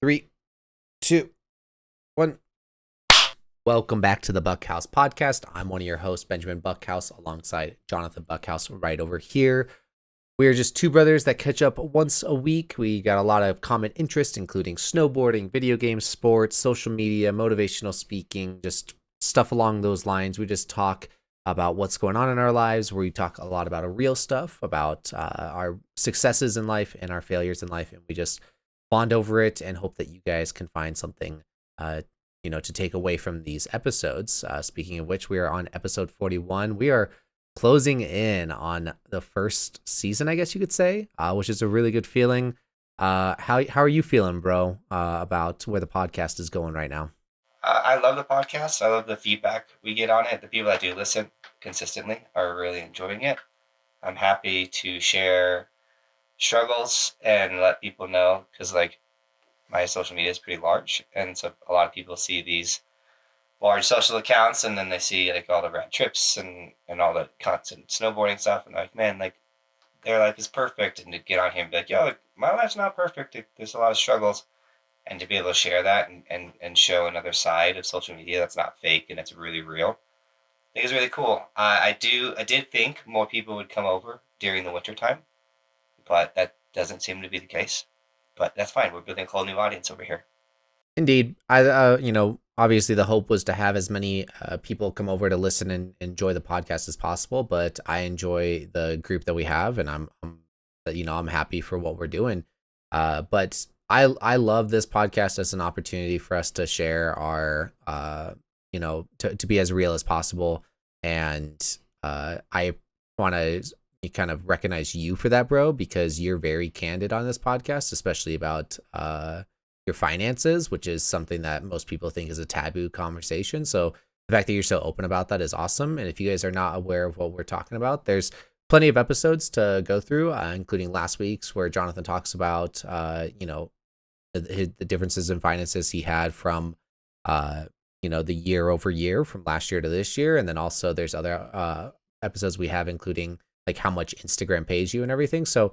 Three, two, one. Welcome back to the Buckhouse Podcast. I'm one of your hosts, Benjamin Buckhouse, alongside Johnathan Buckhouse right over here. We're just two brothers that catch up once a week. We got a lot of common interests, including snowboarding, video games, sports, social media, motivational speaking, just stuff along those lines. We just talk about what's going on in our lives. We talk a lot about real stuff, about our successes in life and our failures in life, and we just bond over it and hope that you guys can find something to take away from these episodes. Speaking of which, we are on episode 41. We are closing in on the first season, I guess you could say, which is a really good feeling. How are you feeling, bro, about where the podcast is going right now? I love the podcast. I love the feedback we get on it. The people that do listen consistently are really enjoying it. I'm happy to share struggles and let people know because, my social media is pretty large, and so a lot of people see these large social accounts, and then they see all the rad trips and all the constant snowboarding stuff, and they're like, man, their life is perfect, and to get on here and be like, yo, my life's not perfect. There's a lot of struggles, and to be able to share that and show another side of social media that's not fake and it's really real, I think is really cool. I did think more people would come over during the winter time, but that doesn't seem to be the case. But that's fine. We're building a whole new audience over here. Indeed. Obviously the hope was to have as many people come over to listen and enjoy the podcast as possible, but I enjoy the group that we have, and I'm happy for what we're doing. But I love this podcast as an opportunity for us to share our, to be as real as possible. And I want to kind of recognize you for that, bro, because you're very candid on this podcast, especially about your finances, which is something that most people think is a taboo conversation. So the fact that you're so open about that is awesome. And if you guys are not aware of what we're talking about, there's plenty of episodes to go through, including last week's where Johnathan talks about, the differences in finances he had from, the year over year from last year to this year. And then also there's other episodes we have, including like how much Instagram pays you and everything. So,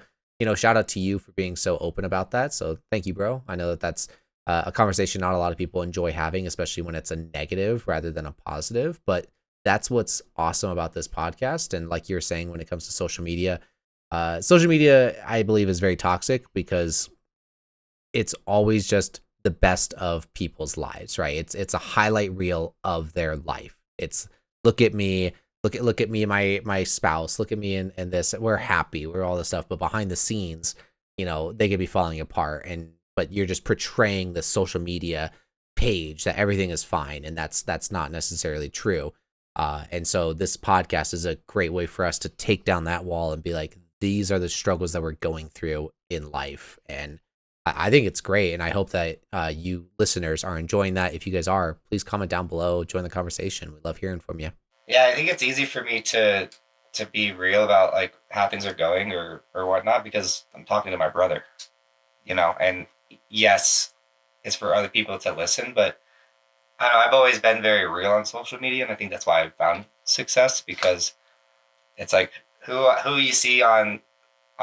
shout out to you for being so open about that. So thank you, bro. I know that that's a conversation not a lot of people enjoy having, especially when it's a negative rather than a positive. But that's what's awesome about this podcast. And like you're saying, when it comes to social media, I believe, is very toxic because it's always just the best of people's lives, right? It's a highlight reel of their life. It's look at me, look at me, my spouse, look at me and this, we're happy, we're all this stuff, but behind the scenes, they could be falling apart, but you're just portraying the social media page that everything is fine, and that's not necessarily true. And so this podcast is a great way for us to take down that wall and be like, these are the struggles that we're going through in life. And I think it's great, and I hope that you listeners are enjoying that. If you guys are, please comment down below, join the conversation. We love hearing from you. Yeah, I think it's easy for me to be real about how things are going or whatnot because I'm talking to my brother, and yes, it's for other people to listen, but I don't know, I've always been very real on social media, and I think that's why I've found success because it's like who you see on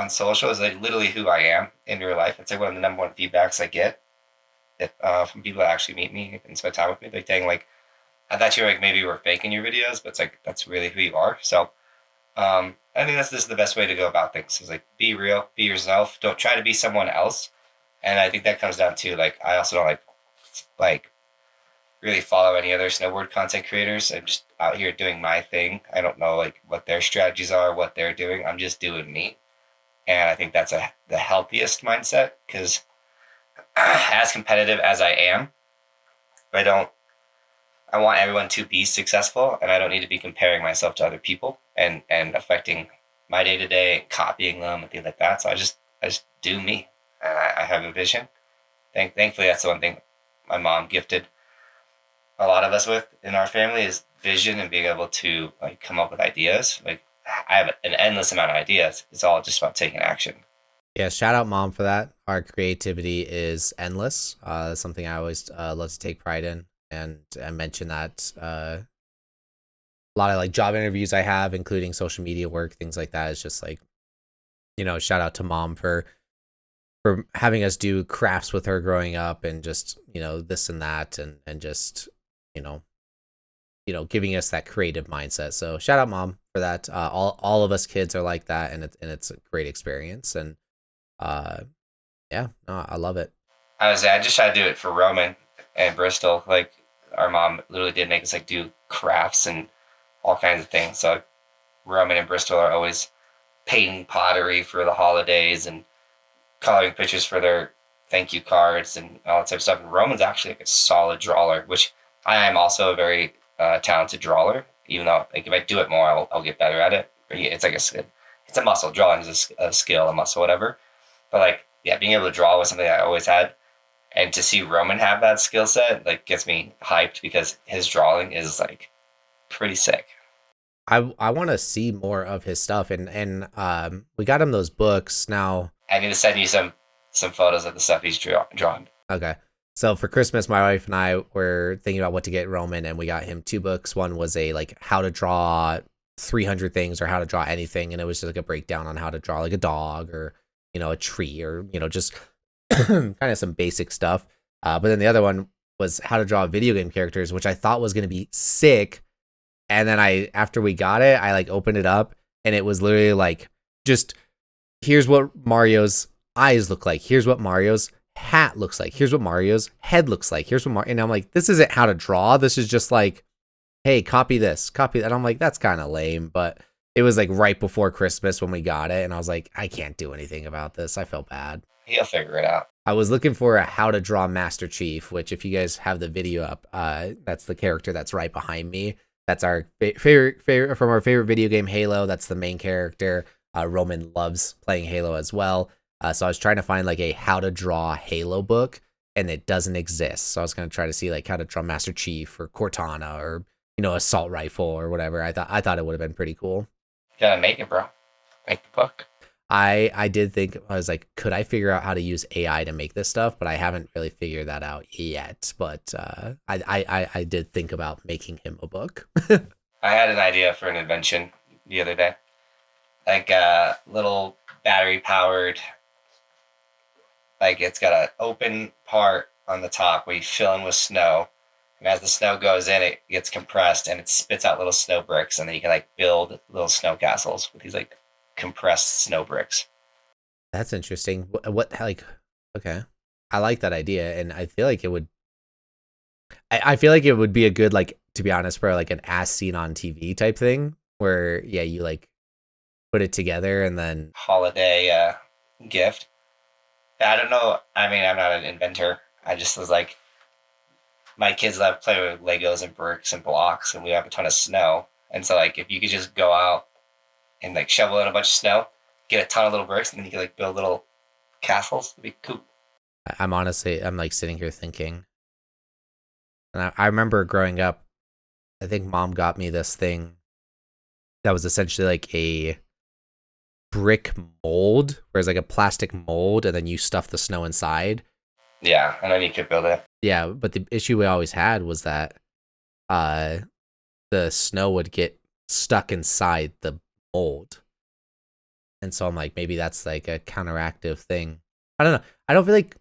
social is like literally who I am in real life. It's like one of the number one feedbacks I get from people that actually meet me and spend time with me. Like saying I thought you were maybe you were faking your videos, but it's like that's really who you are. So I think this is the best way to go about things. Is be real, be yourself. Don't try to be someone else. And I think that comes down to I also don't like really follow any other snowboard content creators. I'm just out here doing my thing. I don't know what their strategies are, what they're doing. I'm just doing me. And I think that's the healthiest mindset because as competitive as I am, I want everyone to be successful, and I don't need to be comparing myself to other people and affecting my day to day, copying them and things like that. So I just do me, and I have a vision. Thankfully, that's the one thing my mom gifted a lot of us with in our family is vision and being able to come up with ideas. I have an endless amount of ideas. It's all just about taking action. Yeah, shout out mom for that. Our creativity is endless. That's something I always love to take pride in, and I mention that a lot of job interviews I have, including social media work, things like that. Is just shout out to mom for for having us do crafts with her growing up, and just this and that, and just you know giving us that creative mindset. So shout out mom for that. All of us kids are like that, and it's a great experience. And yeah, no, I love it. I just try to do it for Roman and Bristol. Like our mom literally did make us like do crafts and all kinds of things. So Roman and Bristol are always painting pottery for the holidays and coloring pictures for their thank you cards and all that type of stuff. And Roman's actually like a solid drawer, which I am also a very talented drawer. Even though like if I do it more, I'll get better at it. But yeah, it's like it's a muscle. Drawing is a skill, a muscle, whatever. But like yeah, being able to draw was something I always had. And to see Roman have that skill set like gets me hyped because his drawing is like pretty sick. I want to see more of his stuff, and we got him those books now. I need to send you some photos of the stuff he's drawn. Okay. So for Christmas, my wife and I were thinking about what to get Roman, and we got him 2 books. One was a like how to draw 300 things, or how to draw anything, and it was just like a breakdown on how to draw like a dog, or a tree, or just kind of some basic stuff. But then the other one was how to draw video game characters, which I thought was going to be sick. And then after we got it, I like opened it up, and it was literally like, just here's what Mario's eyes look like. Here's what Mario's hat looks like. Here's what Mario's head looks like. Here's what and I'm like, this isn't how to draw. This is just like, hey, copy this, copy that. And I'm like, that's kind of lame. But it was like right before Christmas when we got it, and I was like, I can't do anything about this. I felt bad. He'll figure it out. I was looking for a how to draw Master Chief, which if you guys have the video up, that's the character that's right behind me. That's our favorite from our favorite video game, Halo. That's the main character. Roman loves playing Halo as well. So I was trying to find like a how to draw Halo book, and it doesn't exist. So I was going to try to see like how to draw Master Chief or Cortana, or assault rifle or whatever. I thought it would have been pretty cool. You gotta make it, bro. Make the book. I did think, I was like, could I figure out how to use AI to make this stuff? But I haven't really figured that out yet. But I did think about making him a book. I had an idea for an invention the other day. Like a little battery powered, like it's got an open part on the top where you fill in with snow. And as the snow goes in, it gets compressed and it spits out little snow bricks. And then you can like build little snow castles with these like compressed snow bricks. That's interesting. What like, okay. I like that idea, and I feel like it would I feel like it would be a good, like, to be honest, for like an as seen on TV type thing, where yeah, you like put it together and then holiday gift. I don't know. I mean, I'm not an inventor. I just was like, my kids love playing with Legos and bricks and blocks, and we have a ton of snow. And so, like, if you could just go out and like shovel in a bunch of snow, get a ton of little bricks, and then you can like build little castles, it'd be cool. I'm like sitting here thinking, and I remember growing up, I think mom got me this thing that was essentially like a brick mold, where it's like a plastic mold, and then you stuff the snow inside. Yeah, and then you could build it. Yeah, but the issue we always had was that the snow would get stuck inside the mold. And so I'm like, maybe that's like a counteractive thing. I don't know. I don't feel like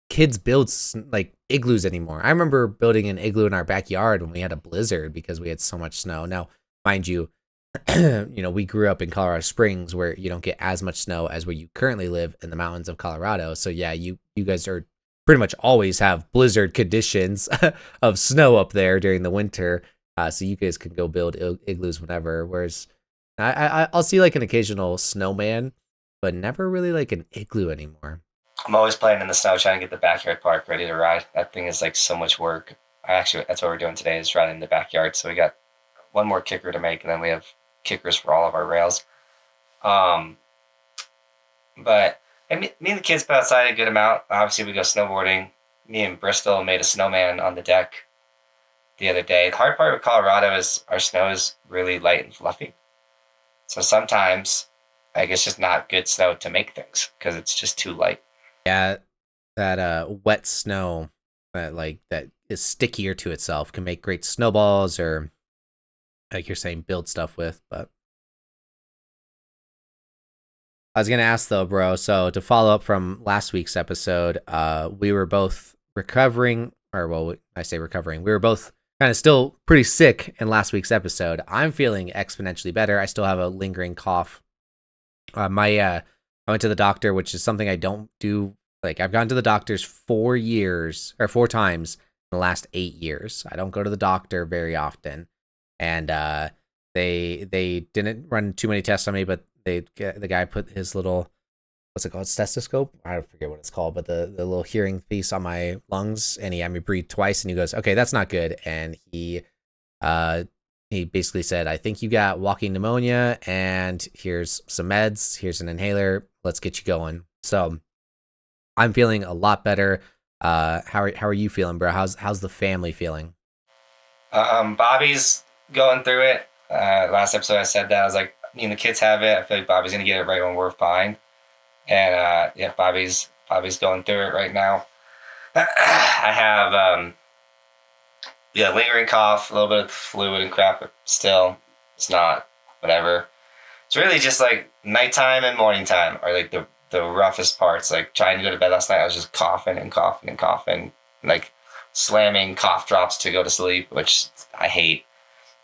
kids build like igloos anymore. I remember building an igloo in our backyard when we had a blizzard because we had so much snow. Now, mind you, we grew up in Colorado Springs, where you don't get as much snow as where you currently live in the mountains of Colorado. So yeah, you guys are pretty much always have blizzard conditions of snow up there during the winter. So you guys can go build igloos whenever. Whereas I'll see like an occasional snowman, but never really like an igloo anymore. I'm always playing in the snow, trying to get the backyard park ready to ride. That thing is like so much work. That's what we're doing today, is riding in the backyard. So we got one more kicker to make, and then we have kickers for all of our rails. But and me and the kids put outside a good amount. Obviously, we go snowboarding. Me and Bristol made a snowman on the deck the other day. The hard part with Colorado is our snow is really light and fluffy. So sometimes, like, it's just not good snow to make things because it's just too light. Yeah, that wet snow that is stickier to itself can make great snowballs, or like you're saying, build stuff with. But I was gonna ask though, bro. So to follow up from last week's episode, we were both recovering, or well, I say recovering. We were both kind of still pretty sick in last week's episode. I'm feeling exponentially better. I still have a lingering cough. I went to the doctor, which is something I don't do. Like I've gone to the doctors 4 times in the last 8 years. I don't go to the doctor very often, and they didn't run too many tests on me, but the guy put his little, what's it called, stethoscope? I forget what it's called, but the little hearing piece on my lungs, and he had me breathe twice, and he goes, okay, that's not good, and he basically said, I think you got walking pneumonia, and here's some meds, here's an inhaler, let's get you going. So I'm feeling a lot better. How are you feeling, bro? How's the family feeling? Bobby's going through it. Last episode I said that. I was like, the kids have it. I feel like Bobby's gonna get it right when we're fine. And yeah, Bobby's going through it right now. I have lingering cough, a little bit of fluid and crap, but still, it's not whatever. It's really just like nighttime and morning time are like the roughest parts. Like trying to go to bed last night, I was just coughing and coughing and coughing, like slamming cough drops to go to sleep, which I hate.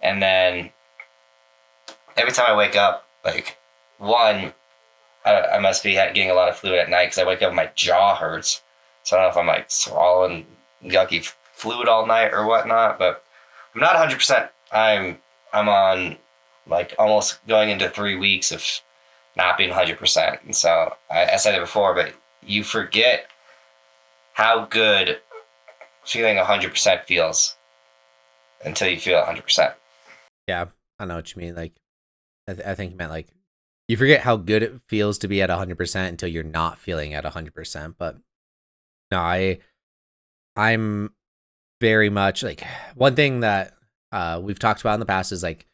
And then every time I wake up, like I must be getting a lot of fluid at night because I wake up and my jaw hurts. So I don't know if I'm like swallowing yucky fluid all night or whatnot, but I'm not 100%. I'm on like almost going into 3 weeks of not being 100%. And so I said it before, but you forget how good feeling 100% feels until you feel 100%. Yeah, I know what you mean. Like, I think you meant like you forget how good it feels to be at 100% until you're not feeling at 100%. But no, I'm very much like, one thing that we've talked about in the past is like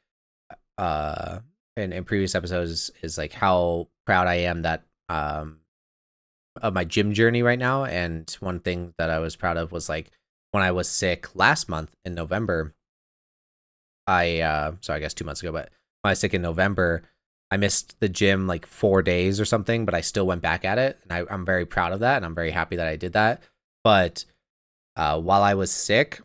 in previous episodes is like how proud I am that of my gym journey right now. And one thing that I was proud of was like when I was sick last month in November. So I guess 2 months ago, but when I was sick in November, I missed the gym like 4 days or something, but I still went back at it, and I'm very proud of that, and I'm very happy that I did that. But while I was sick,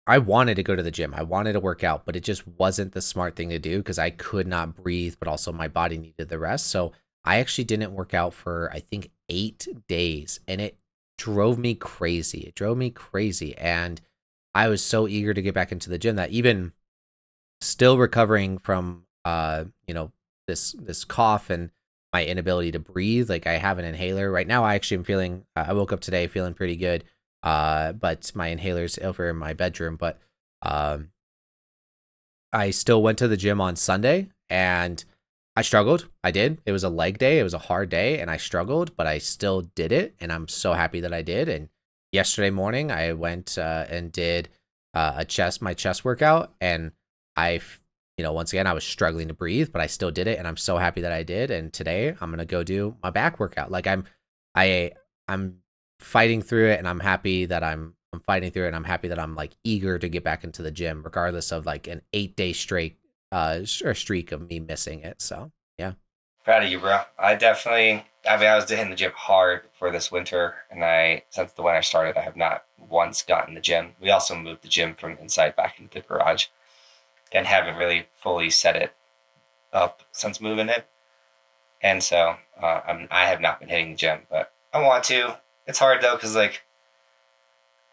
I wanted to go to the gym. I wanted to work out, but it just wasn't the smart thing to do because I could not breathe, but also my body needed the rest. So I actually didn't work out for, I think, 8 days, and it drove me crazy. It drove me crazy, and I was so eager to get back into the gym that even still recovering from this cough and my inability to breathe, like I have an inhaler right now. I actually am feeling, I woke up today feeling pretty good, but my inhaler's over in my bedroom. But I still went to the gym on Sunday, and I struggled. I did. It was a leg day. It was a hard day, and I struggled, but I still did it, and I'm so happy that I did. And yesterday morning I went and did my chest workout, and once again, I was struggling to breathe, but I still did it, and I'm so happy that I did. And today I'm gonna go do my back workout. Like I'm fighting through it, and I'm happy that I'm fighting through it, and I'm happy that I'm like eager to get back into the gym, regardless of like an 8-day straight streak of me missing it. So yeah, Proud of you, bro. I was hitting the gym hard for this winter, and since the winter started, I have not once gotten the gym. We also moved the gym from inside back into the garage, and haven't really fully set it up since moving it. And so I have not been hitting the gym, but I want to. It's hard though, because like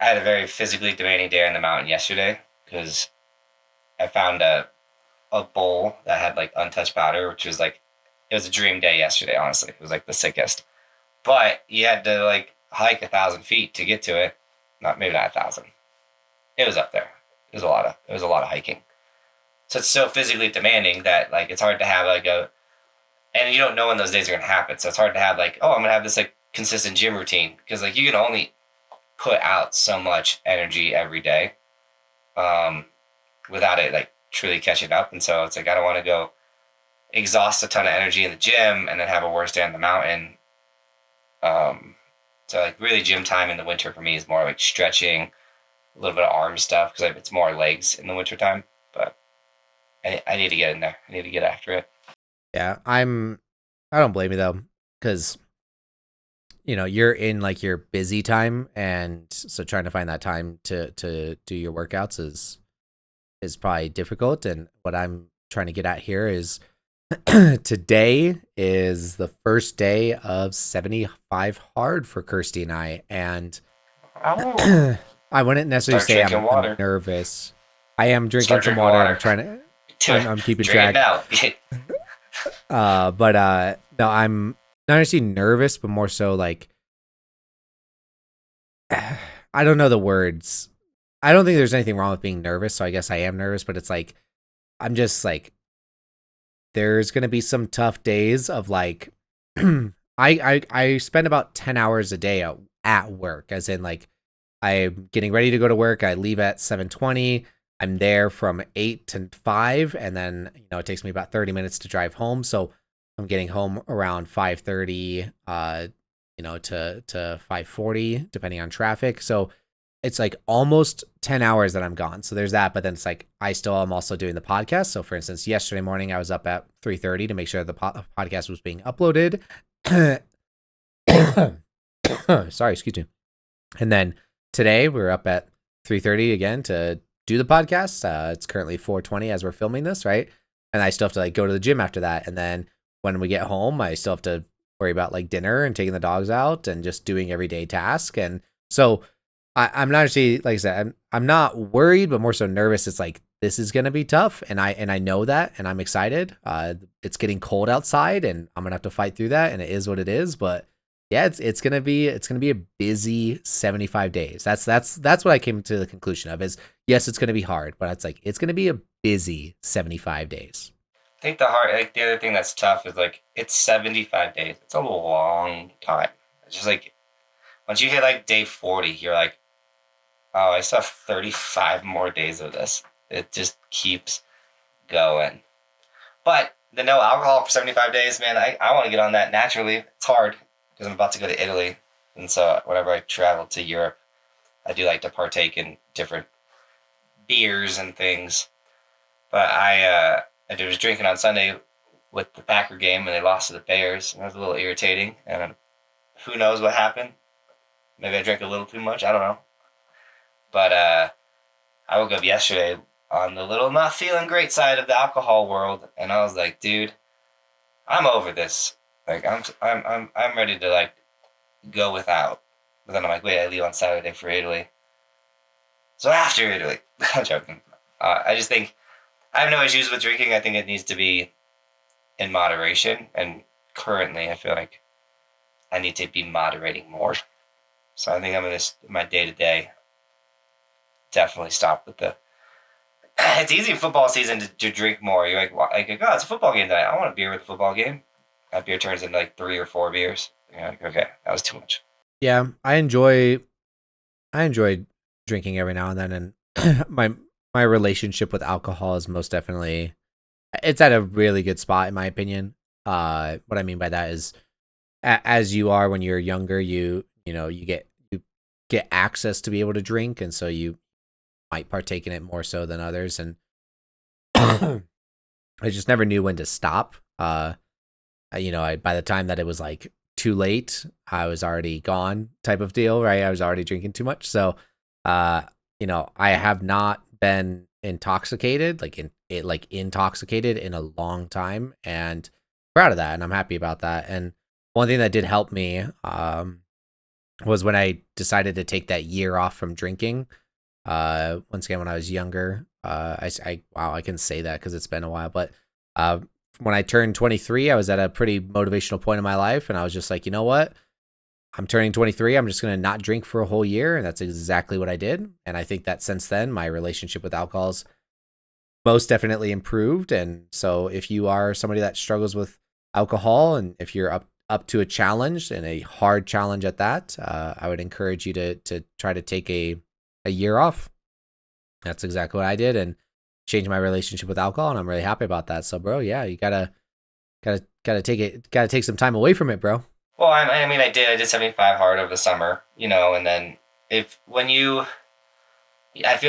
I had a very physically demanding day on the mountain yesterday, because I found a bowl that had like untouched powder, which was like, it was a dream day yesterday, honestly. It was like the sickest. But you had to like hike 1,000 feet to get to it. Maybe not 1,000. It was up there. It was a lot of hiking. So it's so physically demanding that like it's hard to have like and you don't know when those days are gonna happen. So it's hard to have like, oh, I'm gonna have this like consistent gym routine, because like you can only put out so much energy every day, without it like truly catching up. And so it's like I don't want to go exhaust a ton of energy in the gym and then have a worse day on the mountain. So like really gym time in the winter for me is more like stretching, a little bit of arm stuff, because it's more legs in the winter time. But I need to get in there. I need to get after it. yeah, I'm I don't blame you though, because you're in like your busy time, and so trying to find that time to do your workouts is probably difficult. And what I'm trying to get at here is today is the first day of 75 hard for Kirsty and I, and Oh, I wouldn't necessarily start say drinking I'm water. nervous. I am drinking Start some drinking water. I'm water. trying to. Do it. I'm keeping Drink it track. now. But no, I'm not actually nervous, but more so like I don't know the words. I don't think there's anything wrong with being nervous, so I guess I am nervous. But it's like I'm just like there's gonna be some tough days of like I spend about 10 hours a day at work, as in like I'm getting ready to go to work. I leave at 7:20. I'm there from 8 to 5, and then it takes me about 30 minutes to drive home. So I'm getting home around 5:30, to 5:40, depending on traffic. So it's like almost 10 hours that I'm gone. So there's that. But then it's like I still am also doing the podcast. So for instance, yesterday morning I was up at 3:30 to make sure the podcast was being uploaded. Sorry, excuse me. And then today we're up at 3:30 again to do the podcast. It's currently 4:20 as we're filming this, right? And I still have to like go to the gym after that. And then when we get home, I still have to worry about like dinner and taking the dogs out and just doing everyday tasks. And so I'm not actually, like I said, I'm not worried, but more so nervous. It's like this is gonna be tough, and I know that, and I'm excited. It's getting cold outside, and I'm gonna have to fight through that, and it is what it is. But yeah, it's gonna be a busy 75 days. That's what I came to the conclusion of. Is yes, it's gonna be hard, but it's gonna be a busy 75 days. I think the other thing that's tough is like it's 75 days. It's a long time. It's just like once you hit like day 40, you're like, oh, I still have 35 more days of this. It just keeps going. But the no alcohol for 75 days, man, I want to get on that naturally. It's hard because I'm about to go to Italy. And so whenever I travel to Europe, I do like to partake in different beers and things. But I was drinking on Sunday with the Packer game and they lost to the Bears. And it was a little irritating. And who knows what happened? Maybe I drank a little too much. I don't know. But I woke up yesterday on the little not feeling great side of the alcohol world, and I was like, dude, I'm over this. Like I'm ready to like go without. But then I'm like, wait, I leave on Saturday for Italy. So after Italy, I'm joking. I just think I have no issues with drinking. I think it needs to be in moderation, and currently I feel like I need to be moderating more. So I think I'm gonna my day to day definitely stop with the. It's easy in football season to drink more. You're like, oh, it's a football game tonight. I want a beer with a football game. That beer turns into like 3 or 4 beers. You're like, okay, that was too much. Yeah, I enjoy drinking every now and then, and my relationship with alcohol is most definitely it's at a really good spot in my opinion. What I mean by that is as you are when you're younger, you get access to be able to drink, and so you might partake in it more so than others, and I just never knew when to stop. By the time that it was like too late, I was already gone type of deal, right? I was already drinking too much. So, I have not been intoxicated, intoxicated in a long time, and proud of that. And I'm happy about that. And one thing that did help me, was when I decided to take that year off from drinking. Once again, when I was younger, I can say that because it's been a while, but, when I turned 23, I was at a pretty motivational point in my life, and I was just like, you know what? I'm turning 23. I'm just going to not drink for a whole year. And that's exactly what I did. And I think that since then, my relationship with alcohol's most definitely improved. And so if you are somebody that struggles with alcohol, and if you're up to a challenge, and a hard challenge at that, I would encourage you to try to take a year off. That's exactly what I did, and changed my relationship with alcohol, and I'm really happy about that. So, bro, yeah, you gotta take some time away from it, bro. Well, I did 75 hard over the summer, and then I feel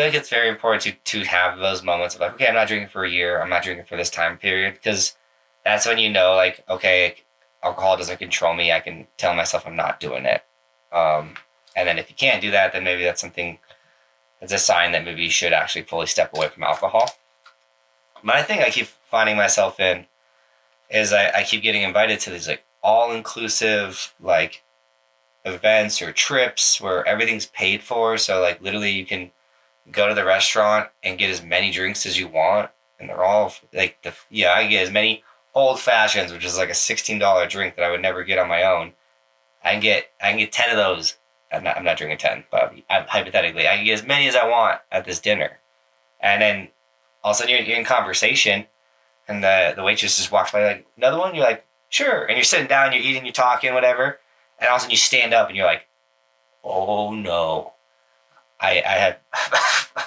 like it's very important to have those moments of like, okay, I'm not drinking for a year, I'm not drinking for this time period, because that's when like, okay, alcohol doesn't control me, I can tell myself I'm not doing it. And then if you can't do that, then maybe that's a sign that maybe you should actually fully step away from alcohol. My thing I keep finding myself in is I keep getting invited to these like all-inclusive like events or trips where everything's paid for. So like literally you can go to the restaurant and get as many drinks as you want. And they're all like, I get as many old fashions, which is like a $16 drink that I would never get on my own. I can get 10 of those. I'm not drinking 10, but hypothetically, I can get as many as I want at this dinner. And then all of a sudden you're in conversation and the waitress just walks by like, another one? You're like, sure. And you're sitting down, you're eating, you're talking, whatever. And all of a sudden you stand up and you're like, oh no. I had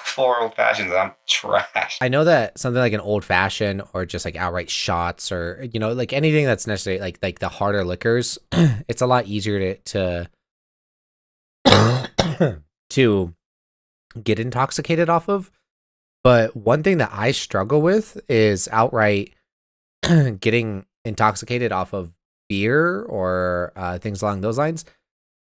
4 old fashions and I'm trash. I know that something like an old fashioned or just like outright shots or, like anything that's necessary, like the harder liquors, it's a lot easier to to get intoxicated off of. But one thing that I struggle with is outright getting intoxicated off of beer or things along those lines,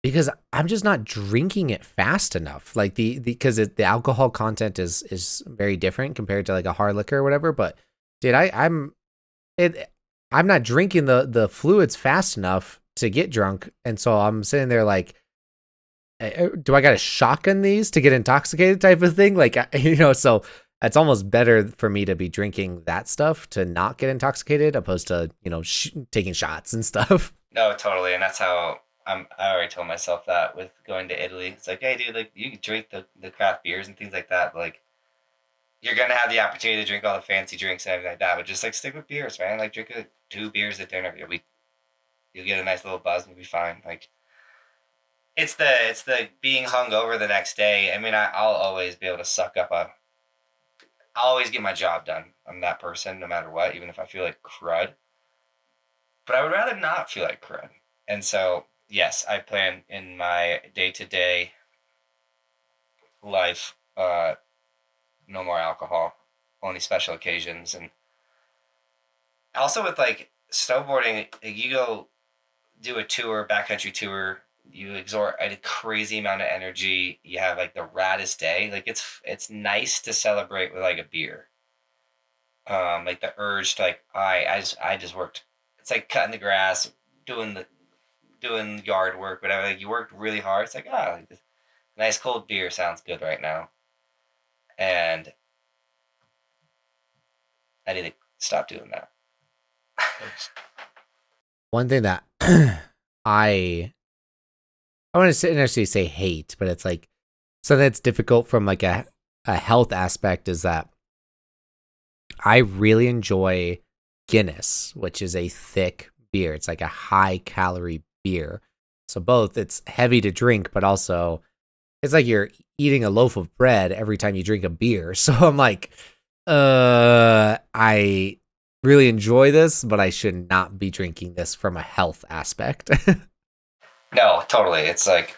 because I'm just not drinking it fast enough. Like because the alcohol content is very different compared to like a hard liquor or whatever. But dude, I'm not drinking the fluids fast enough to get drunk, and so I'm sitting there like, do I got to shotgun these to get intoxicated type of thing? Like, so it's almost better for me to be drinking that stuff to not get intoxicated opposed to, taking shots and stuff. No, totally. And that's how I already told myself that with going to Italy. It's like, hey, dude, like you can drink the craft beers and things like that. But, like, you're going to have the opportunity to drink all the fancy drinks and everything like that. But just like stick with beers, man. Like drink 2 beers at dinner. You'll get a nice little buzz and you'll be fine. Like, it's the being hungover the next day. I mean, I'll always be able to suck up I'll always get my job done. I'm that person no matter what, even if I feel like crud. But I would rather not feel like crud. And so, yes, I plan in my day-to-day life, no more alcohol, only special occasions. And also with like snowboarding, you go do a tour, backcountry tour, you exert a crazy amount of energy. You have like the raddest day. Like it's nice to celebrate with like a beer. Like the urge to like I just worked. It's like cutting the grass, doing yard work, whatever. Like you worked really hard. It's like like this nice cold beer sounds good right now. And I need to stop doing that. One thing that I want to necessarily say hate, but it's like something that's difficult from like a health aspect is that I really enjoy Guinness, which is a thick beer. It's like a high calorie beer. So both it's heavy to drink, but also it's like you're eating a loaf of bread every time you drink a beer. So I'm like, I really enjoy this, but I should not be drinking this from a health aspect. No, totally. It's like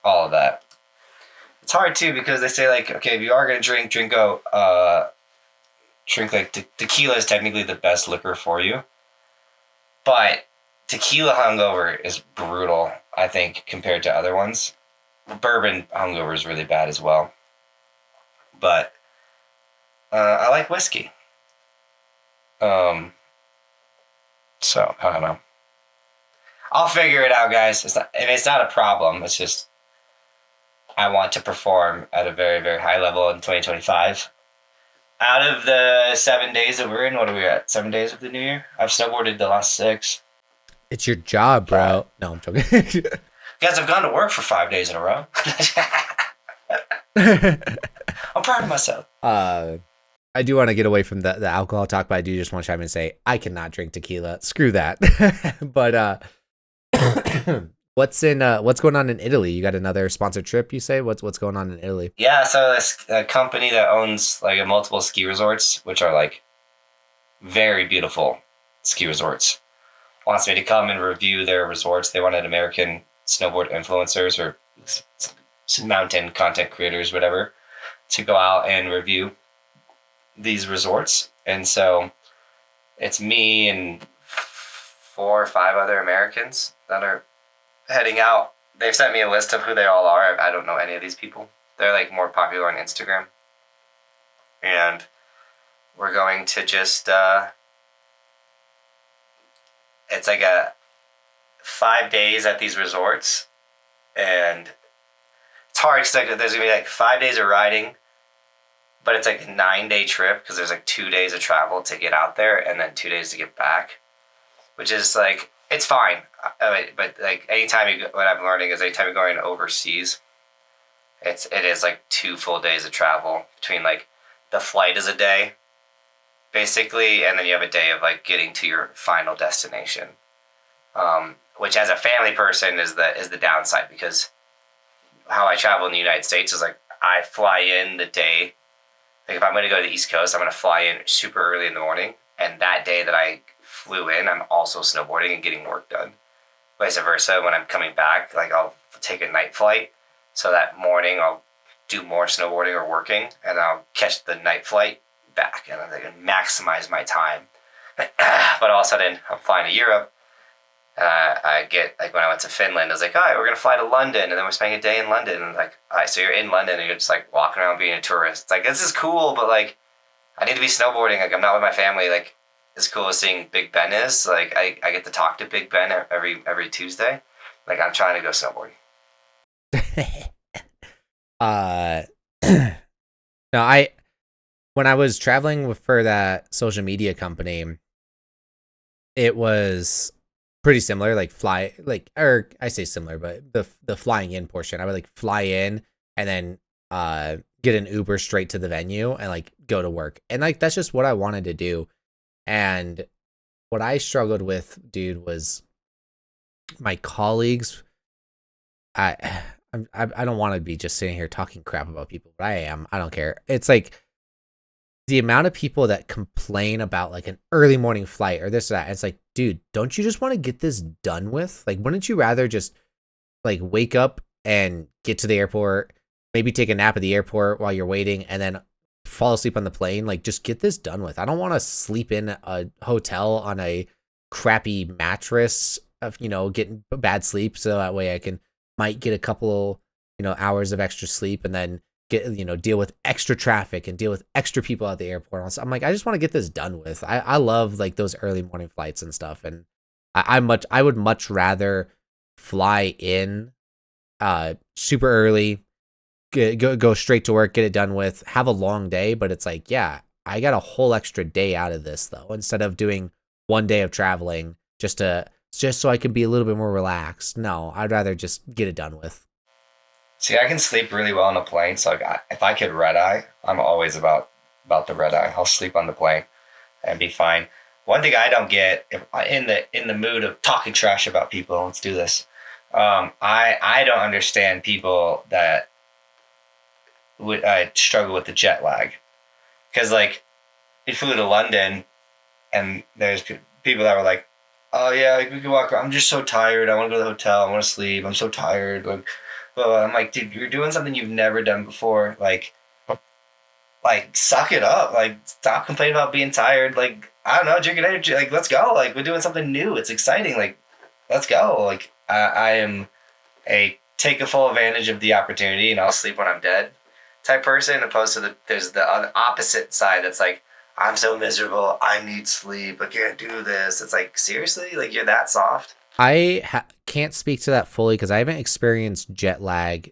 all of that. It's hard too because they say like, okay, if you are gonna drink like tequila is technically the best liquor for you, but tequila hungover is brutal. I think compared to other ones, bourbon hungover is really bad as well. But I like whiskey. So I don't know. I'll figure it out, guys. It's not a problem. It's just I want to perform at a very, very high level in 2025. Out of the 7 days that we're in, what are we at? 7 days of the new year? I've snowboarded the last 6. It's your job, bro. No, I'm joking. Guys, I've gone to work for 5 days in a row. I'm proud of myself. I do want to get away from the alcohol talk, but I do just want to chime in and say I cannot drink tequila. Screw that. But what's going on in Italy? You got another sponsored trip, you say? What's going on in Italy? Yeah, so this a company that owns like multiple ski resorts, which are like very beautiful ski resorts, wants me to come and review their resorts. They wanted American snowboard influencers or mountain content creators, whatever, to go out and review these resorts. And so it's me and 4 or 5 other Americans that are heading out. They've sent me a list of who they all are. I don't know any of these people. They're like more popular on Instagram. And we're going to just, it's like a 5 days at these resorts. And it's hard because there's going to be like 5 days of riding, but it's like a 9-day trip because there's like 2 days of travel to get out there and then 2 days to get back, which is like, it's fine. But like what I'm learning is anytime you're going overseas, it is like 2 full days of travel between like the flight is a day basically, and then you have a day of like getting to your final destination, which as a family person is the downside, because how I travel in the United States is like I fly in the day. Like if I'm going to go to the East Coast, I'm going to fly in super early in the morning, and that day that I flew in, I'm also snowboarding and getting work done. Vice versa, when I'm coming back, like I'll take a night flight, so that morning I'll do more snowboarding or working, and I'll catch the night flight back, and I can maximize my time. But all of a sudden, I'm flying to Europe. I get, like when I went to Finland, I was like, all right, we're going to fly to London, and then we're spending a day in London. And like, all right, so you're in London, and you're just like walking around being a tourist. It's like, this is cool, but like, I need to be snowboarding. Like, I'm not with my family. Like, as cool as seeing Big Ben is, like, I get to talk to Big Ben every Tuesday. Like, I'm trying to go snowboarding. No, when I was traveling for that social media company, it was pretty similar. Like I say similar, but the flying in portion, I would like fly in and then get an Uber straight to the venue and like go to work, and like that's just what I wanted to do. And what I struggled with, dude, was my colleagues. I don't want to be just sitting here talking crap about people, but I am. I don't care. It's like the amount of people that complain about like an early morning flight or this or that. It's like, dude, don't you just want to get this done with? Like, wouldn't you rather just like wake up and get to the airport, maybe take a nap at the airport while you're waiting, and then fall asleep on the plane? Like, just get this done with. I don't want to sleep in a hotel on a crappy mattress of, getting bad sleep, so that way I might get a couple, hours of extra sleep, and then get, deal with extra traffic and deal with extra people at the airport. I'm like, I just want to get this done with. I love like those early morning flights and stuff. And I would much rather fly in super early, go straight to work, get it done with, have a long day. But it's like, yeah, I got a whole extra day out of this though, instead of doing 1 day of traveling just so I can be a little bit more relaxed. No, I'd rather just get it done with. See, I can sleep really well on a plane. So if I could red eye, I'm always about the red eye. I'll sleep on the plane and be fine. One thing I don't get, if in the mood of talking trash about people, let's do this. I don't understand people that would struggle with the jet lag, because like we flew to London, and there's people that were like, oh yeah, like, we can walk around. I'm just so tired. I want to go to the hotel. I want to sleep. I'm so tired. Like, well, I'm like, dude, you're doing something you've never done before. Like, suck it up. Like, stop complaining about being tired. Like, I don't know, drink an energy. Like, let's go. Like, we're doing something new. It's exciting. Like, let's go. Like, I am a take a full advantage of the opportunity, and I'll sleep when I'm dead type person, opposed to there's the opposite side that's like, I'm so miserable. I need sleep. I can't do this. It's like, seriously? Like, you're that soft? I can't speak to that fully because I haven't experienced jet lag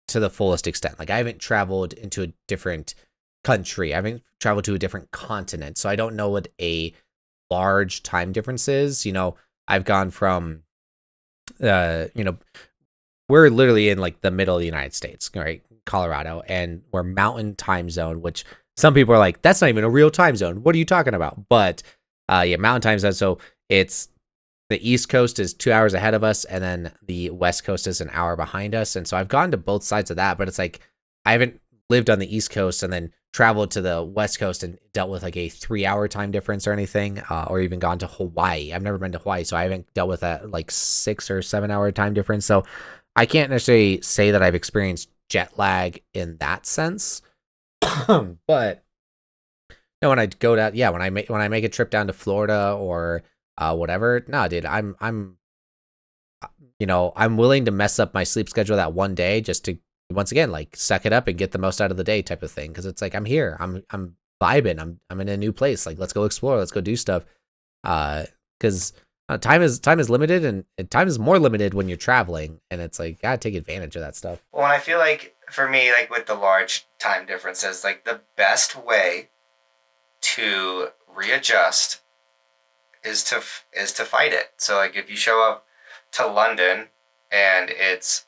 to the fullest extent. Like, I haven't traveled into a different country. I haven't traveled to a different continent. So I don't know what a large time difference is. I've gone from, we're literally in like the middle of the United States, right? Colorado, and we're mountain time zone, which some people are like, that's not even a real time zone. What are you talking about? But mountain time zone. So it's the East Coast is 2 hours ahead of us, and then the West Coast is an hour behind us. And so I've gone to both sides of that, but it's like I haven't lived on the East Coast and then traveled to the West Coast and dealt with like a 3-hour time difference or anything, or even gone to Hawaii. I've never been to Hawaii, so I haven't dealt with that like 6 or 7 hour time difference. So I can't necessarily say that I've experienced jet lag in that sense. But when I go down, when I make a trip down to Florida or whatever. No, dude, I'm I'm willing to mess up my sleep schedule that one day just to once again like suck it up and get the most out of the day type of thing. Because it's like I'm here, I'm vibing, I'm in a new place. Like let's go explore, let's go do stuff. Because time is limited, and time is more limited when you're traveling, and it's like gotta take advantage of that stuff. Well, and I feel like for me, like with the large time differences, like the best way to readjust is to fight it. So like if you show up to London and it's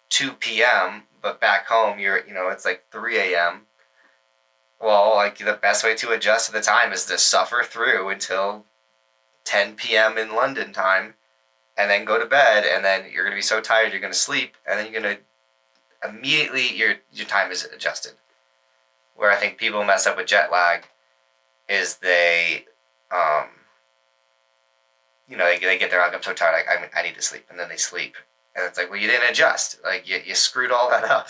2 p.m. but back home it's like 3 a.m. Well, like the best way to adjust to the time is to suffer through until 10 p.m. in London time, and then go to bed, and then you're gonna be so tired you're gonna sleep, and then you're gonna immediately your time is adjusted. Where I think people mess up with jet lag is they they get there like I'm so tired, like I need to sleep, and then they sleep, and it's like, well, you didn't adjust, like you screwed all that up.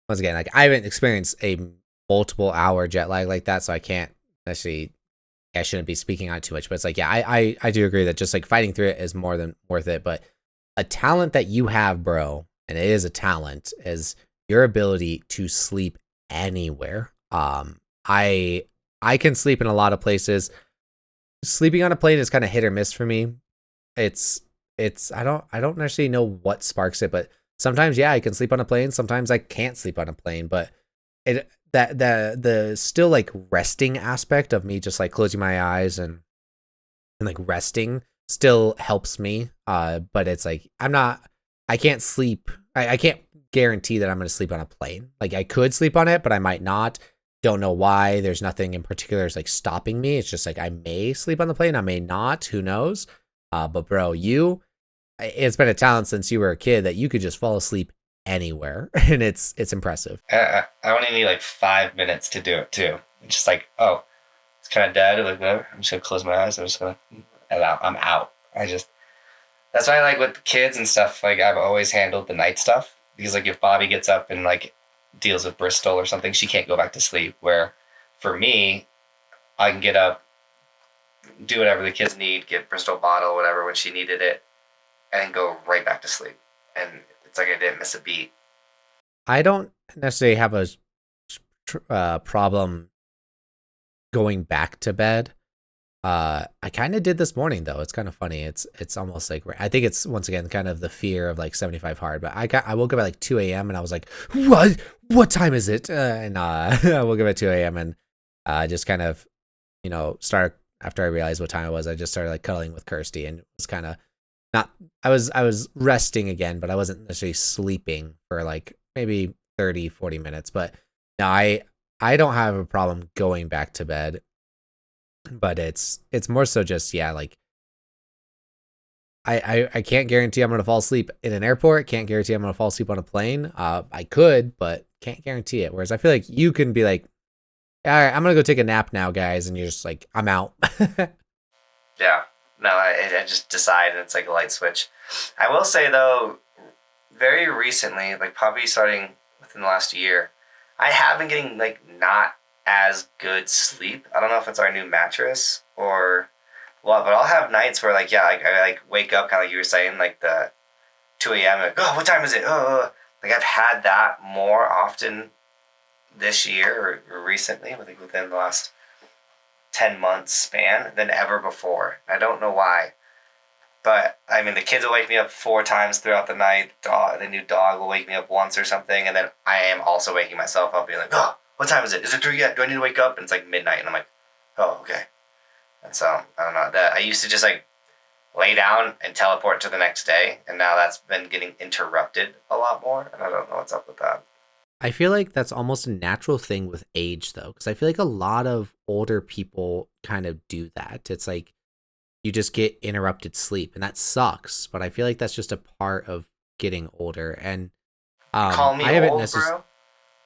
Once again, like I haven't experienced a multiple hour jet lag like that, so I can't actually. I shouldn't be speaking on it too much, but it's like, yeah, I do agree that just like fighting through it is more than worth it. But a talent that you have, bro, and it is a talent, is your ability to sleep anywhere. I can sleep in a lot of places. Sleeping on a plane is kind of hit or miss for me. It's I don't necessarily know what sparks it, but sometimes I can sleep on a plane. Sometimes I can't sleep on a plane, but the still like resting aspect of me just like closing my eyes and like resting still helps me. But it's like I can't sleep. I can't guarantee that I'm going to sleep on a plane. Like I could sleep on it, but I might not. Don't know why. There's nothing in particular that's like stopping me. It's just like I may sleep on the plane, I may not. Who knows? But bro, it's been a talent since you were a kid that you could just fall asleep anywhere, and it's impressive. I only need like 5 minutes to do it too. It's just like, oh, it's kind of dead, or like whatever. I'm just gonna close my eyes. I'm out. That's why, like with kids and stuff, like I've always handled the night stuff, because like if Bobby gets up and like deals with Bristol or something, she can't go back to sleep. Where for me, I can get up, do whatever the kids need, get Bristol a bottle, whatever when she needed it, and then go right back to sleep. And it's like I didn't miss a beat. I don't necessarily have a problem going back to bed. I kind of did this morning though. It's kind of funny. It's almost like, I think it's once again kind of the fear of like 75 hard. But I woke up at like 2 a.m. and I was like, what time is it? And I woke up at 2 a.m. and just kind of start after I realized what time it was. I just started like cuddling with Kirsty, and it was kind of not. I was resting again, but I wasn't necessarily sleeping for like maybe 30-40 minutes. But no, I don't have a problem going back to bed. But it's more so just like I can't guarantee I'm gonna fall asleep in an airport. Can't guarantee I'm gonna fall asleep on a plane. I could, but can't guarantee it. Whereas I feel like you can be like, all right, I'm gonna go take a nap now, guys, and you're just like, I'm out. Yeah, no, I just decide, and it's like a light switch. I will say though, very recently, like probably starting within the last year, I have been getting like not as good sleep. I don't know if it's our new mattress or what, but I'll have nights where like I like wake up kind of like you were saying, like the 2 a.m. like, oh, what time is it? Like I've had that more often this year or recently, I think within the last 10 months span than ever before. I don't know why, but I mean the kids will wake me up 4 times throughout the night. The new dog will wake me up once or something, and then I am also waking myself up being like, oh, what time is it? Is it 3 yet? Do I need to wake up? And it's like midnight, and I'm like, oh, okay. And so, I don't know. That I used to just like lay down and teleport to the next day, and now that's been getting interrupted a lot more, and I don't know what's up with that. I feel like that's almost a natural thing with age, though, because I feel like a lot of older people kind of do that. It's like you just get interrupted sleep, and that sucks, but I feel like that's just a part of getting older. And Call me I haven't old, bro?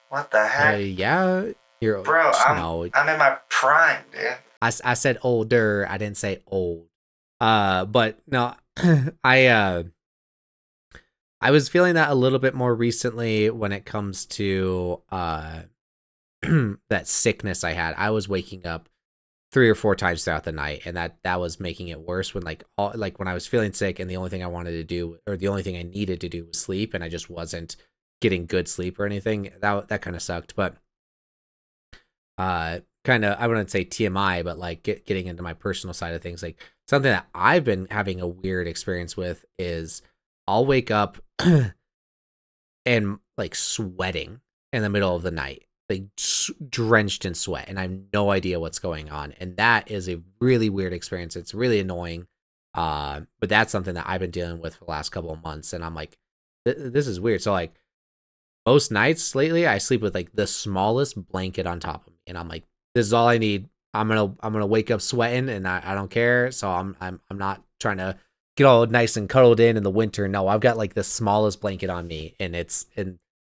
What the heck? Yeah, you're bro. no. I'm in my prime, dude. I said older. I didn't say old. But no, I was feeling that a little bit more recently when it comes to that sickness I had. I was waking up 3 or 4 times throughout the night, and that was making it worse when when I was feeling sick and the only thing I wanted to do, or the only thing I needed to do, was sleep, and I just wasn't getting good sleep or anything. That kind of sucked. But kind of, I wouldn't say TMI, but like getting into my personal side of things, like something that I've been having a weird experience with is I'll wake up and like sweating in the middle of the night, like drenched in sweat, and I have no idea what's going on. And that is a really weird experience. It's really annoying. But that's something that I've been dealing with for the last couple of months. And I'm like, this is weird. So like most nights lately, I sleep with like the smallest blanket on top of me. And I'm like, this is all I need. I'm gonna wake up sweating, and I don't care. So I'm not trying to get all nice and cuddled in the winter. No, I've got like the smallest blanket on me, and it's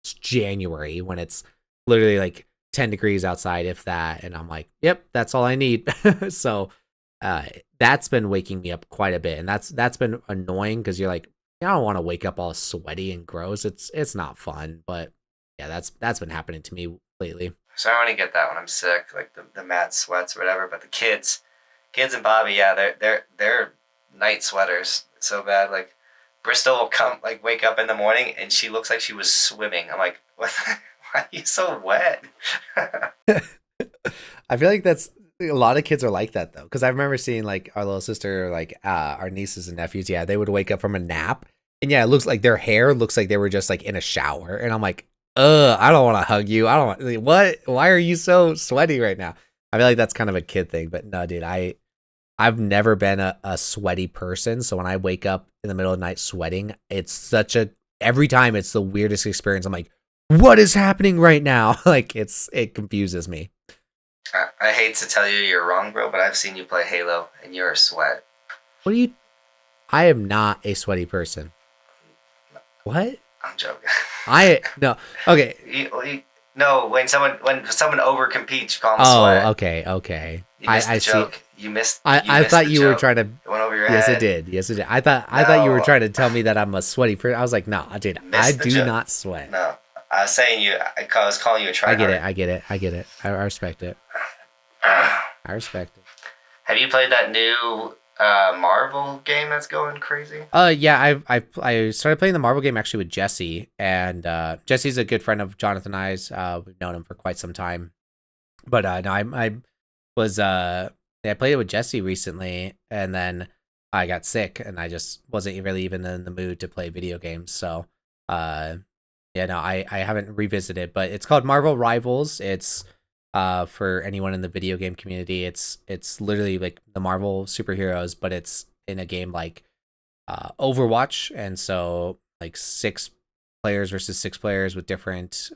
January when it's literally like 10 degrees outside, if that. And I'm like, yep, that's all I need. So that's been waking me up quite a bit. And that's been annoying because you're like, I don't want to wake up all sweaty and gross. It's not fun. But yeah, that's been happening to me lately. So I only get that when I'm sick, like the mad sweats or whatever. But the kids and Bobby, yeah, they're night sweaters so bad. Like Bristol will come, like wake up in the morning and she looks like she was swimming. I'm like, what? Why are you so wet? I feel like that's a lot of kids are like that though, because I remember seeing like our little sister, like our nieces and nephews. Yeah, they would wake up from a nap, and yeah, it looks like their hair looks like they were just like in a shower, and I'm like, I don't want to hug you. I don't want. Like, what? Why are you so sweaty right now? I feel like that's kind of a kid thing, but no, dude, I've never been a sweaty person. So when I wake up in the middle of the night sweating, it's every time it's the weirdest experience. I'm like, what is happening right now? Like it confuses me. I hate to tell you you're wrong, bro, but I've seen you play Halo and you're a sweat. I am not a sweaty person. What? I'm joking. No. Okay. No, when someone over competes, you call them sweat. Oh, okay. You missed the joke. See. You missed. I thought you were trying to. It went over your head. Yes, it did. I thought you were trying to tell me that I'm a sweaty person. I was like, no, dude, I do not sweat. No, I was saying I was calling you a tryhard. I get it. I respect it. I respect it. Have you played that new Marvel game that's going crazy? Yeah, I started playing the Marvel game actually with Jesse, and Jesse's a good friend of Johnathan and I's. We've known him for quite some time. But no, I played it with Jesse recently, and then I got sick, and I just wasn't really even in the mood to play video games. So, yeah, no, I haven't revisited, but it's called Marvel Rivals. It's for anyone in the video game community. It's literally like the Marvel superheroes, but it's in a game like Overwatch, and so like 6 players versus 6 players with different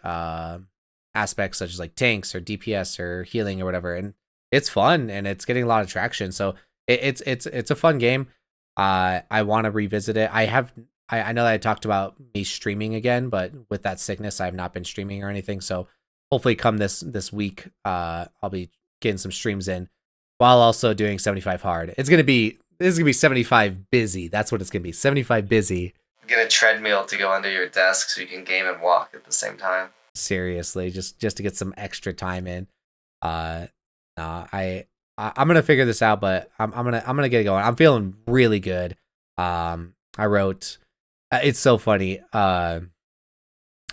aspects such as like tanks or DPS or healing or whatever, and it's fun and it's getting a lot of traction. So it's a fun game. I want to revisit it. I know that I talked about me streaming again, but with that sickness, I've not been streaming or anything. So hopefully come this week, I'll be getting some streams in while also doing 75 hard. This is gonna be 75 busy. That's what it's gonna be. 75 busy. Get a treadmill to go under your desk so you can game and walk at the same time. Seriously, just to get some extra time in. I'm gonna figure this out, but I'm gonna get it going. I'm feeling really good. I wrote. It's so funny.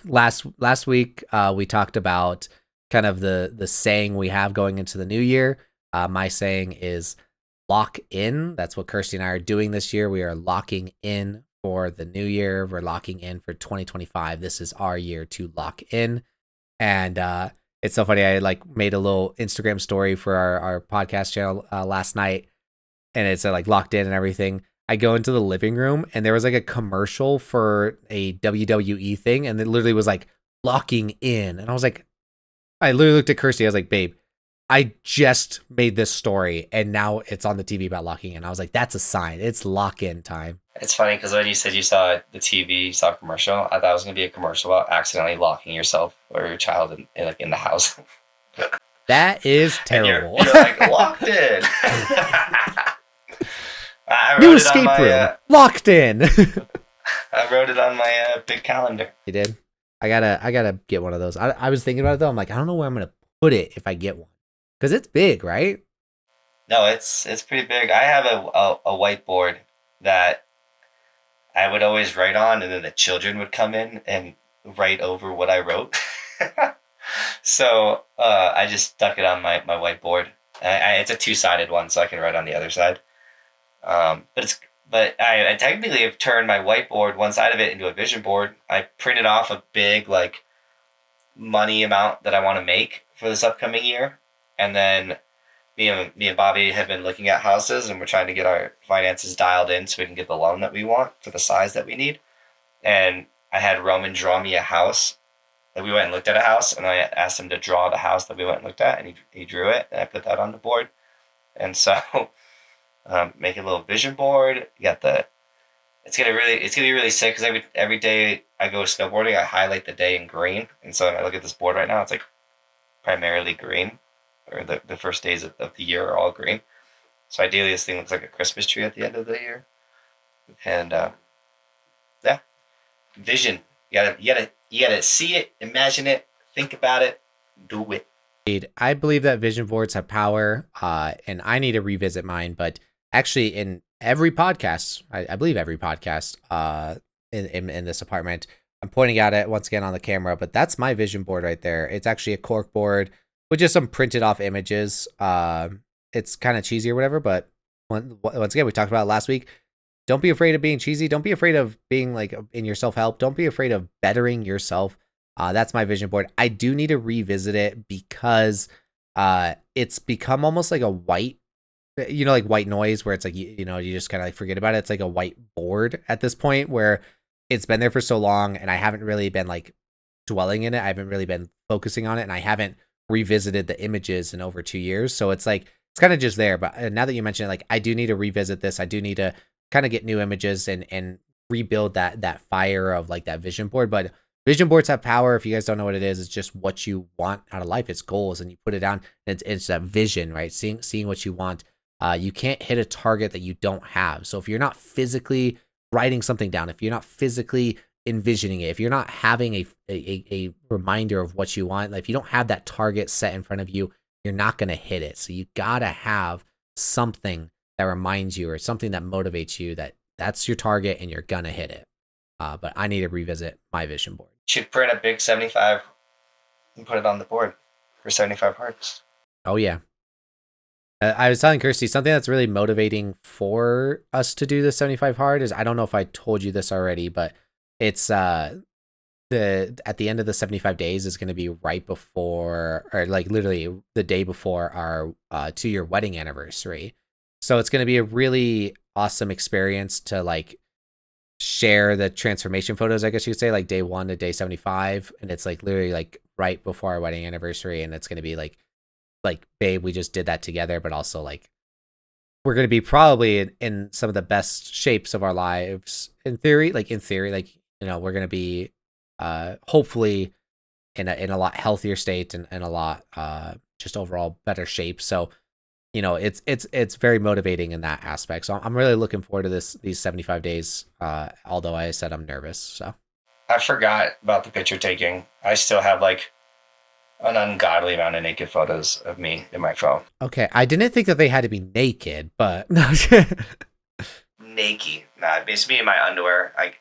Last week we talked about kind of the saying we have going into the new year. My saying is lock in. That's what Kirsty and I are doing this year. We are locking in for the new year. We're locking in for 2025. This is our year to lock in. And it's so funny. I like made a little Instagram story for our podcast channel last night, and it said like locked in and everything. I go into the living room and there was like a commercial for a WWE thing, and it literally was like locking in. And I was like, I literally looked at Kirsty. I was like, babe, I just made this story and now it's on the TV about locking in. I was like, that's a sign. It's lock in time. It's funny because when you said you saw the TV, you saw a commercial, I thought it was going to be a commercial about accidentally locking yourself or your child in the house. That is terrible. You're like, locked in. New escape room. Locked in. I wrote it on my big calendar. You did? I gotta get one of those. I was thinking about it though. I'm like, I don't know where I'm going to put it if I get one. Because it's big, right? No, it's pretty big. I have a whiteboard that I would always write on, and then the children would come in and write over what I wrote. So I just stuck it on my whiteboard. It's a two-sided one, so I can write on the other side. But I technically have turned my whiteboard, one side of it, into a vision board. I printed off a big like money amount that I want to make for this upcoming year, and then me and Bobby have been looking at houses, and we're trying to get our finances dialed in so we can get the loan that we want for the size that we need. And I had Roman draw me a house. Like we went and looked at a house, and I asked him to draw the house that we went and looked at, and he drew it, and I put that on the board. And so make a little vision board. You got the it's gonna be really sick because every day I go snowboarding, I highlight the day in green, and so when I look at this board right now, it's like primarily green, or the first days of the year are all green. So ideally, this thing looks like a Christmas tree at the end of the year. And yeah, vision. You gotta see it, imagine it, think about it, do it. I believe that vision boards have power, and I need to revisit mine. But actually, in every podcast, I believe every podcast, in this apartment, I'm pointing at it once again on the camera. But that's my vision board right there. It's actually a cork board with just some printed off images. It's kind of cheesy or whatever, but once again, we talked about it last week. Don't be afraid of being cheesy. Don't be afraid of being like in your self-help. Don't be afraid of bettering yourself. That's my vision board. I do need to revisit it because it's become almost like a white, like white noise, where it's like, you just kind of like forget about it. It's like a white board at this point where it's been there for so long, and I haven't really been like dwelling in it. I haven't really been focusing on it, and I haven't revisited the images in over 2 years. So it's like, it's kind of just there. But now that you mention it, like, I do need to revisit this. I do need to kind of get new images and rebuild that fire of like that vision board. But vision boards have power. If you guys don't know what it is, it's just what you want out of life. It's goals, and you put it down. It's that vision, right? Seeing what you want. You can't hit a target that you don't have. So if you're not physically writing something down, if you're not physically envisioning it, if you're not having a reminder of what you want, like if you don't have that target set in front of you, you're not going to hit it. So you got to have something that reminds you, or something that motivates you, that that's your target and you're going to hit it. But I need to revisit my vision board. Should print a big 75 and put it on the board for 75 hearts. Oh, yeah. I was telling Kirsty, something that's really motivating for us to do the 75 hard is, I don't know if I told you this already, but it's at the end of the 75 days is going to be right before, or like literally the day before our 2-year wedding anniversary. So it's going to be a really awesome experience to like share the transformation photos, I guess you could say, like day 1 to day 75. And it's like literally like right before our wedding anniversary. And it's going to be like, babe, we just did that together, but also like, we're going to be probably in some of the best shapes of our lives in theory, like we're going to be hopefully in a lot healthier state and a lot just overall better shape. So it's very motivating in that aspect. So I'm really looking forward to these 75 days. Although I said I'm nervous. So I forgot about the picture taking. I still have like an ungodly amount of naked photos of me in my phone. Okay, I didn't think that they had to be naked, but no. Naked. Nah, it's me in my underwear. I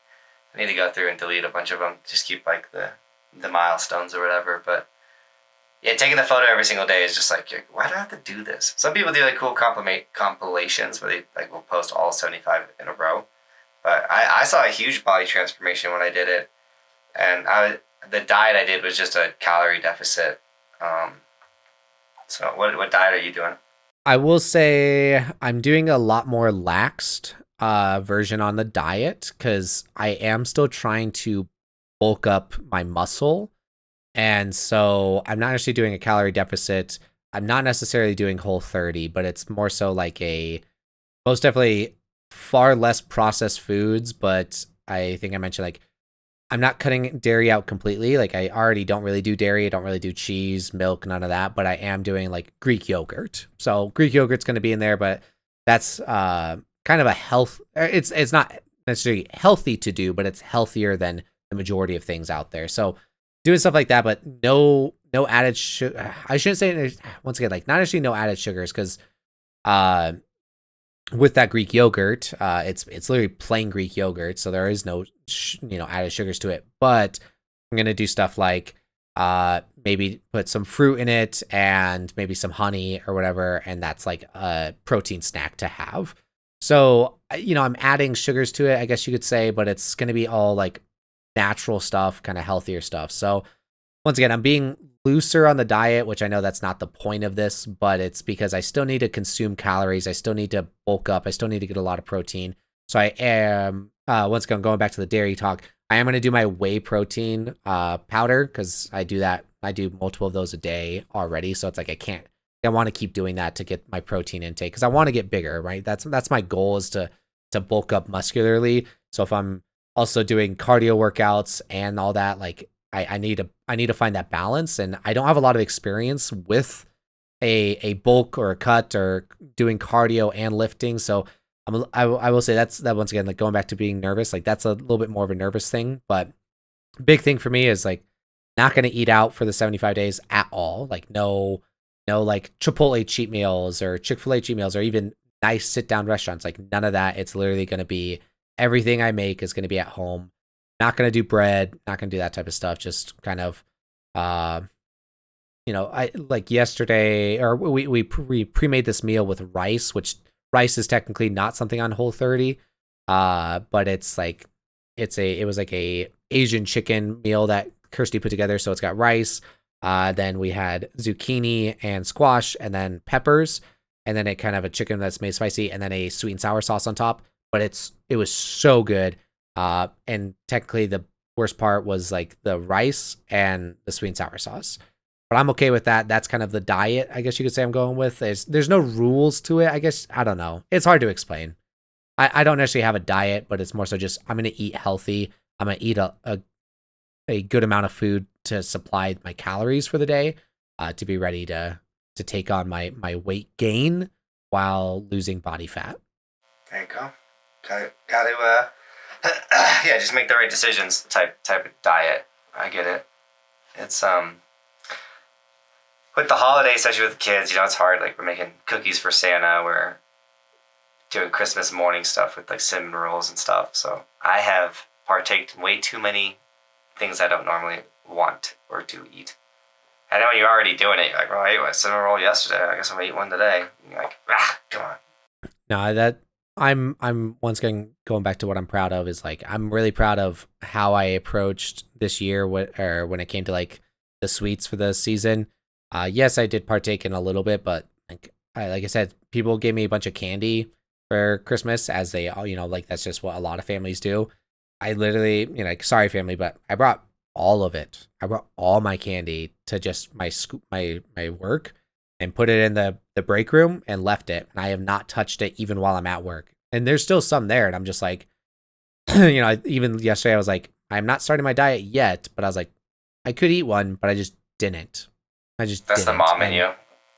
need to go through and delete a bunch of them. Just keep like the milestones or whatever. But yeah, taking the photo every single day is just like, why do I have to do this? Some people do like cool compilations where they like will post all 75 in a row. But I saw a huge body transformation when I did it, and the diet I did was just a calorie deficit. So what diet are you doing? I will say I'm doing a lot more laxed version on the diet, because I am still trying to bulk up my muscle. And so I'm not actually doing a calorie deficit. I'm not necessarily doing Whole30, but it's more so like most definitely far less processed foods. But I think I mentioned like, I'm not cutting dairy out completely. Like I already don't really do dairy. I don't really do cheese, milk, none of that. But I am doing like Greek yogurt. So Greek yogurt's going to be in there, but that's kind of a health. It's not necessarily healthy to do, but it's healthier than the majority of things out there. So doing stuff like that, but no added sugar. I shouldn't say, once again, like not actually no added sugars, because Uh, with that Greek yogurt, it's literally plain Greek yogurt, so there is no added sugars to it. But I'm gonna do stuff like maybe put some fruit in it and maybe some honey or whatever, and that's like a protein snack to have. So I'm adding sugars to it, I guess you could say, but it's gonna be all like natural stuff, kind of healthier stuff. So once again, I'm being looser on the diet, which I know that's not the point of this, but it's because I still need to consume calories. I still need to bulk up. I still need to get a lot of protein. So I am, once again, going back to the dairy talk, I am going to do my whey protein powder because I do that. I do multiple of those a day already. So it's like I want to keep doing that to get my protein intake because I want to get bigger, right? That's my goal, is to bulk up muscularly. So if I'm also doing cardio workouts and all that, like I need to find that balance, and I don't have a lot of experience with a bulk or a cut or doing cardio and lifting. So I will say that once again, like going back to being nervous, like that's a little bit more of a nervous thing. But big thing for me is like not going to eat out for the 75 days at all. Like no like Chipotle cheat meals or Chick-fil-A cheat meals or even nice sit down restaurants. Like none of that. It's literally going to be everything I make is going to be at home. Not going to do bread, not going to do that type of stuff. Just kind of, I like yesterday, or we pre-made this meal with rice, which rice is technically not something on Whole30, but it's like, it was like a Asian chicken meal that Kirsty put together. So it's got rice, then we had zucchini and squash and then peppers, and then it kind of a chicken that's made spicy, and then a sweet and sour sauce on top. But it was so good. And technically the worst part was like the rice and the sweet and sour sauce. But I'm okay with that. That's kind of the diet, I guess you could say I'm going with. There's no rules to it, I guess. I don't know. It's hard to explain. I don't necessarily have a diet, but it's more so just I'm going to eat healthy. I'm going to eat a good amount of food to supply my calories for the day, to be ready to take on my weight gain while losing body fat. There you go. Got to yeah, just make the right decisions type of diet. I get it. It's with the holidays, especially with the kids, it's hard. Like we're making cookies for Santa, we're doing Christmas morning stuff with like cinnamon rolls and stuff. So I have partaked in way too many things I don't normally want or do eat. I know you're already doing it. You're like, well, I ate a cinnamon roll yesterday, I guess I'm gonna eat one today. And you're like, come on. No, that I'm once again going back to what I'm proud of is like I'm really proud of how I approached this year when it came to like the sweets for the season. Yes, I did partake in a little bit, but like I said, people gave me a bunch of candy for Christmas, as they all, like that's just what a lot of families do. I literally, like, sorry family, but I brought all of it. I brought all my candy to just my work and put it in the break room and left it. And I have not touched it even while I'm at work. And there's still some there. And I'm just like, even yesterday I was like, I'm not starting my diet yet, but I was like, I could eat one, but I just didn't. That's didn't. The mom in you.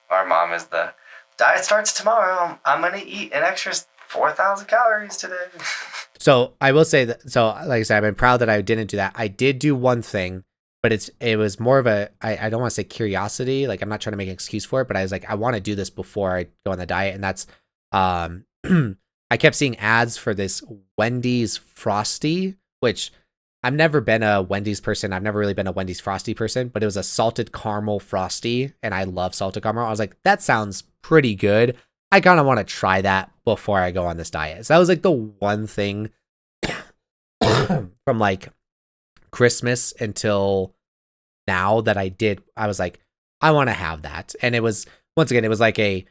Our mom is the diet starts tomorrow. I'm going to eat an extra 4,000 calories today. So I will say that, so like I said, I've been proud that I didn't do that. I did do one thing, but it was more of I don't want to say curiosity. Like I'm not trying to make an excuse for it, but I was like, I want to do this before I go on the diet. And that's, I kept seeing ads for this Wendy's Frosty, which I've never been a Wendy's person. I've never really been a Wendy's Frosty person, but it was a salted caramel Frosty, and I love salted caramel. I was like, that sounds pretty good. I kind of want to try that before I go on this diet. So that was like the one thing from like Christmas until now that I did. I was like, I want to have that. And it was, once again, it was like I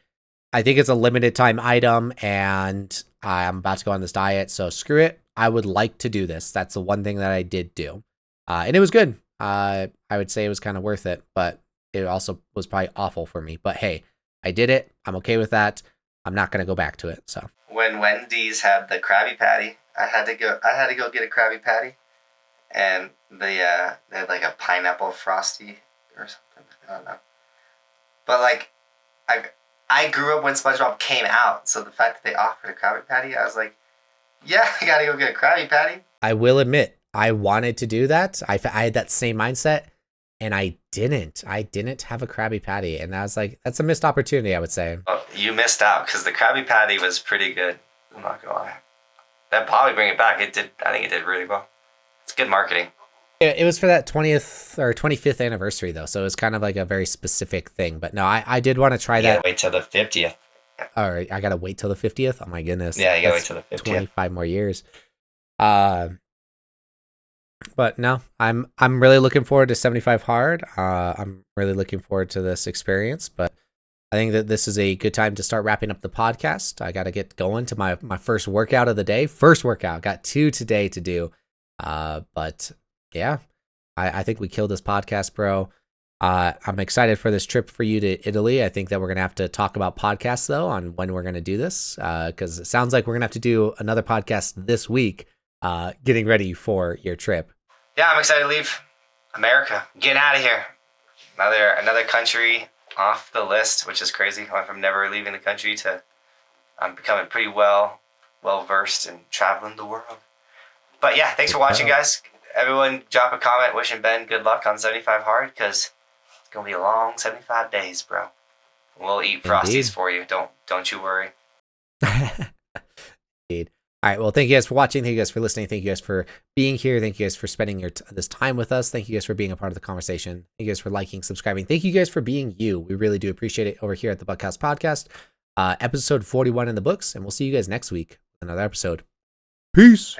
think it's a limited time item, and I'm about to go on this diet, so screw it. I would like to do this. That's the one thing that I did do. And it was good. I would say it was kind of worth it, but it also was probably awful for me. But hey, I did it. I'm okay with that. I'm not going to go back to it. So when Wendy's had the Krabby Patty, I had to go get a Krabby Patty, and they had like a pineapple Frosty or something. I don't know. But like, I grew up when SpongeBob came out, so the fact that they offered a Krabby Patty, I was like, yeah, I gotta go get a Krabby Patty. I will admit, I wanted to do that. I had that same mindset. and I didn't have a Krabby Patty, and I was like, that's a missed opportunity, I would say. Oh, you missed out because the Krabby Patty was pretty good. I'm not gonna lie. That'd probably bring it back. It did. I think it did really well. It's good marketing. It was for that 20th or 25th anniversary though, so it was kind of like a very specific thing. But no, I did want to try that. Wait till the 50th. All right, I gotta wait till the 50th. Oh my goodness. Yeah, you gotta wait till the 50th. 25 more years. But no, I'm really looking forward to 75 Hard. I'm really looking forward to this experience. But I think that this is a good time to start wrapping up the podcast. I got to get going to my first workout of the day. First workout. Got 2 today to do. But yeah, I think we killed this podcast, bro. I'm excited for this trip for you to Italy. I think that we're going to have to talk about podcasts, though, on when we're going to do this, because it sounds like we're going to have to do another podcast this week, getting ready for your trip. Yeah, I'm excited to leave America. Getting out of here. Another country off the list, which is crazy. I went from never leaving the country to I'm becoming pretty well versed in traveling the world. But yeah, thanks for watching, guys. Everyone drop a comment wishing Ben good luck on 75 Hard, because it's going to be a long 75 days, bro. We'll eat Frosties for you. Don't you worry. Indeed. All right. Well, thank you guys for watching. Thank you guys for listening. Thank you guys for being here. Thank you guys for spending this time with us. Thank you guys for being a part of the conversation. Thank you guys for liking, subscribing. Thank you guys for being you. We really do appreciate it over here at the Buckhouse Podcast. Episode 41 in the books, and we'll see you guys next week with another episode. Peace.